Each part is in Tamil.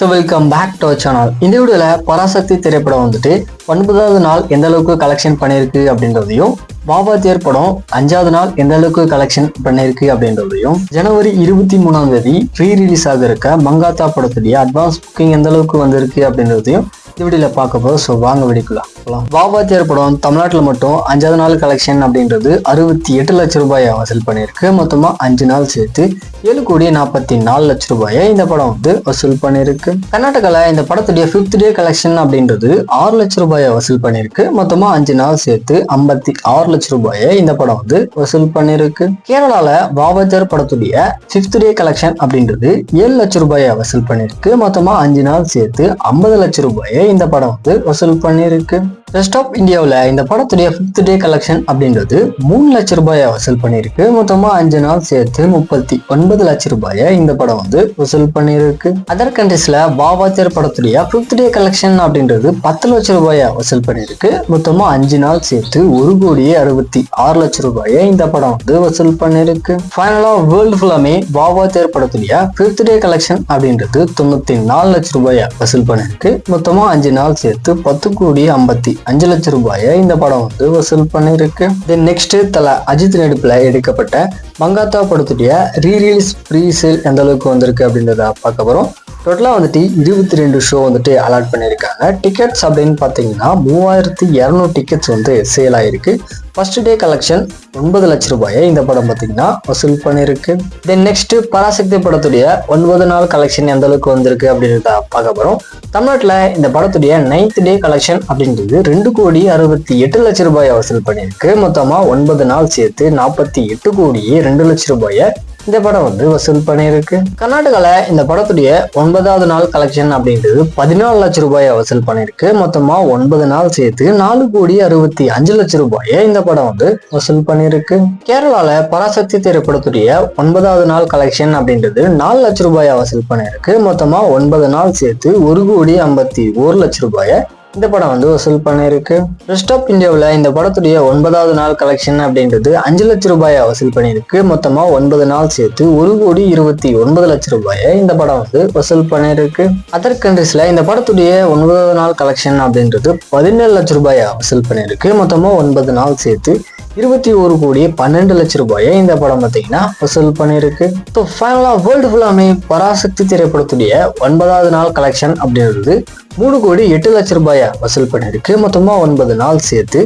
Welcome back to our channel. இந்த வீடியோவில் பராசக்தி திரைப்படம் வந்துட்டு 9வது நாள் எந்த அளவுக்கு கலெக்ஷன் பண்ணியிருக்கு அப்படின்றதையும், வாவாத்தியார் படம் 5வது நாள் எந்த அளவுக்கு கலெக்ஷன் பண்ணியிருக்கு அப்படின்றதையும், ஜனவரி 23ஆம் தேதி ரீ ரிலீஸ் ஆக இருக்க மங்காத்தா படத்துடைய அட்வான்ஸ் புக்கிங் எந்த அளவுக்கு வந்திருக்கு அப்படின்றதையும் இந்த வீடியோல பார்க்க போகிறோம். ஸோ வாங்க வீடியோக்குலாம் போகலாம். வாவாத்தியார் படம் தமிழ்நாட்டில் மட்டும் 5வது நாள் கலெக்ஷன் அப்படின்றது 68 லட்சம் ரூபாயை வசூல் பண்ணியிருக்கு. மொத்தமாக 5 நாள் சேர்த்து 7,44 லட்சம் ரூபாயை இந்த படம் வந்து வசூல் பண்ணியிருக்கு. கர்நாடகாவில் இந்த படத்துடைய 5th டே கலெக்ஷன் அப்படின்றது 6 லட்சம் ரூபாயை வசூல் பண்ணியிருக்கு. மொத்தமாக 5 நாள் சேர்த்து 56 லட்சம் ரூபாயை இந்த படம் வந்து வசூல் பண்ணியிருக்கு. கேரளாவில் வாவாத்தியார் படத்துடைய 5th டே கலெக்ஷன் அப்படின்றது 7 லட்சம் ரூபாயை வசூல் பண்ணியிருக்கு. மொத்தமாக 5 நாள் சேர்த்து 50 லட்சம் ரூபாயை இந்த படம் வந்து வசூல் பண்ணியிருக்கு. ரெஸ்ட் ஆஃப் இந்தியாவில் இந்த படத்துடைய 5th டே கலெக்ஷன் அப்படின்றது 3 லட்சம் ரூபாயை வசூல் பண்ணியிருக்கு. மொத்தமா 5 நாள் சேர்த்து 39 லட்சம் ரூபாயை இந்த படம் வந்து வசூல் பண்ணியிருக்கு. அதர் கண்ட்ரீஸ்ல வாவாத்தியார் படத்துடைய 5th டே கலெக்ஷன் அப்படின்றது 10 லட்சம் ரூபாயை வசூல் பண்ணியிருக்கு. மொத்தமா 5 நாள் சேர்த்து 1,66 லட்சம் ரூபாயை இந்த படம் வந்து வசூல் பண்ணியிருக்கு. ஃபைனலா வேர்ல்டு ஃபுல்லாமே வாவாத்தியார் படத்துடைய 5th டே கலெக்ஷன் அப்படின்றது 94 லட்சம் ரூபாயை வசூல் பண்ணியிருக்கு. மொத்தமா 5 நாள் சேர்த்து 10,55 லட்சம் ரூபாயை இந்த படம் வந்து வசூல் பண்ணிருக்கு. தென் நெக்ஸ்ட் தல அஜித் நடிப்புல எடுக்கப்பட்ட மங்காத்தா படத்துடைய ரீரிலீஸ் ப்ரீ சேல் எந்த அளவுக்கு வந்திருக்கு அப்படின்றத பார்க்க போறோம். டோட்டலா வந்துட்டு 22 ஷோ வந்துட்டு அலாட் பண்ணியிருக்காங்க. டிக்கெட்ஸ் அப்படின்னு பார்த்தீங்கன்னா 3200 டிக்கெட்ஸ் வந்து சேல் ஆயிருக்கு. ஃபர்ஸ்ட் டே கலெக்ஷன் 9 லட்சம் ரூபாயை இந்த படம் பார்த்தீங்கன்னா வசூல் பண்ணியிருக்கு. தென் நெக்ஸ்ட் பராசக்தி படத்துடைய 9 நாள் கலெக்ஷன் எந்த அளவுக்கு வந்திருக்கு அப்படின்றத பார்க்க போறோம். தமிழ்நாட்டில் இந்த படத்துடைய 9th டே கலெக்ஷன் அப்படின்றது 2,68 லட்சம் ரூபாயை வசூல் பண்ணியிருக்கு. மொத்தமா 9 நாள் சேர்த்து 48,02 லட்சம் ரூபாயை இந்த படம் வந்து வசூல் பண்ணியிருக்கு. கர்நாடகால இந்த படத்துடைய 9வது நாள் கலெக்ஷன் அப்படின்றது 14 லட்சம் ரூபாயை வசூல் பண்ணியிருக்கு. மொத்தமா 9 நாள் சேர்த்து 4,65 லட்சம் ரூபாயை இந்த படம் வந்து வசூல் பண்ணியிருக்கு. கேரளால பராசக்தி திரைப்படத்துடைய 9வது நாள் கலெக்ஷன் அப்படின்றது 4 லட்சம் ரூபாயை வசூல் பண்ணியிருக்கு. மொத்தமா 9 நாள் சேர்த்து 1,51 லட்சம் ரூபாயை இந்த படம் வந்து வசூல் பண்ணியிருக்கு. ரெஸ்ட் ஆஃப் இந்தியாவில் இந்த படத்துடைய 9வது நாள் கலெக்ஷன் அப்படின்றது 5 லட்சம் ரூபாயை வசூல் பண்ணியிருக்கு. மொத்தமா 9 நாள் சேர்த்து 1,29 லட்சம் ரூபாயை இந்த படம் வந்து வசூல் பண்ணியிருக்கு. அதர் கண்ட்ரீஸ்ல இந்த படத்துடைய 9வது நாள் கலெக்ஷன் அப்படின்றது 17 லட்சம் ரூபாயை வசூல் பண்ணியிருக்கு. மொத்தமா 9 நாள் சேர்த்து 21,12 லட்சம் ரூபாயை இந்த படம் பார்த்தீங்கன்னா வசூல் பண்ணியிருக்கு. ஸோ ஃபைனலாக வேர்ல்டு ஃபுல்லாமே பராசக்தி திரைப்படத்துடைய 9வது நாள் கலெக்ஷன் அப்படின்றது 3,08 லட்சம் ரூபாயை வசூல் பண்ணியிருக்கு. மொத்தமாக 9 நாள் சேர்த்து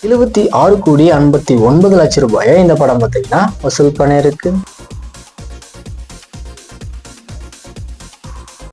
76,59 லட்சம் ரூபாயை இந்த படம் பார்த்தீங்கன்னா வசூல் பண்ணியிருக்கு.